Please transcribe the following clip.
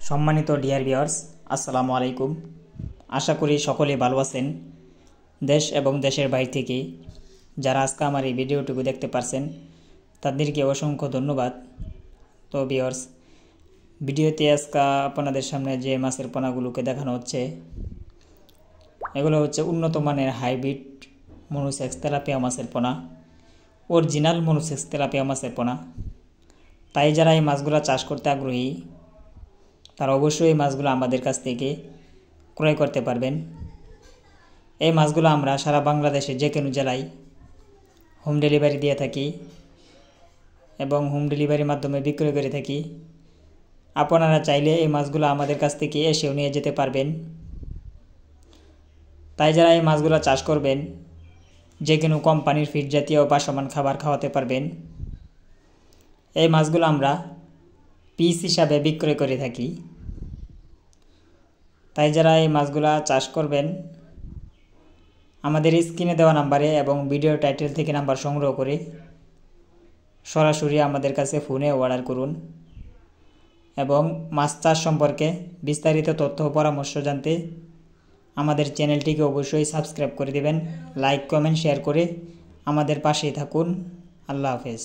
সম্মানিত dear viewers, আসসালামু আলাইকুম। আশা করি সকলেই ভালো আছেন। দেশ এবং দেশের বাইরে থেকে যারা আজকে আমার এই ভিডিওটুকু দেখতে পারছেন তাদেরকে অসংখ্য ধন্যবাদ। তো ভিউয়ার্স, ভিডিওতে আজকে আপনাদের সামনে যে মাছের পোনাগুলোকে দেখানো হচ্ছে এগুলো হচ্ছে উন্নত মানের হাইব্রিড মনোসেক্স তেলাপিয়া মাছের পোনা, অরিজিনাল মনোসেক্স তেলাপিয়া মাছের পোনা। তাই যারা এই মাছগুলো চাষ করতে আগ্রহী তারা অবশ্যই এই মাছগুলো আমাদের কাছ থেকে ক্রয় করতে পারবেন। এই মাছগুলো আমরা সারা বাংলাদেশে যে কোনো জেলায় হোম ডেলিভারি দিয়ে থাকি এবং হোম ডেলিভারির মাধ্যমে বিক্রয় করে থাকি। আপনারা চাইলে এই মাছগুলো আমাদের কাছ থেকে এসেও নিয়ে যেতে পারবেন। তাই যারা এই মাছগুলো চাষ করবেন যে কোনো কোম্পানির ফিড জাতীয় বাসমান খাবার খাওয়াতে পারবেন। এই মাছগুলো আমরা পিস হিসাবে বিক্রয় করে থাকি। তাই যারা এই মাছগুলো চাষ করবেন আমাদের স্ক্রিনে দেওয়া নাম্বারে এবং ভিডিও টাইটেল থেকে নাম্বার সংগ্রহ করে সরাসরি আমাদের কাছে ফোনে অর্ডার করুন এবং মাছ চাষ সম্পর্কে বিস্তারিত তথ্য ও পরামর্শ জানতে আমাদের চ্যানেলটিকে অবশ্যই সাবস্ক্রাইব করে দেবেন। লাইক, কমেন্ট, শেয়ার করে আমাদের পাশেই থাকুন। আল্লাহ হাফেজ।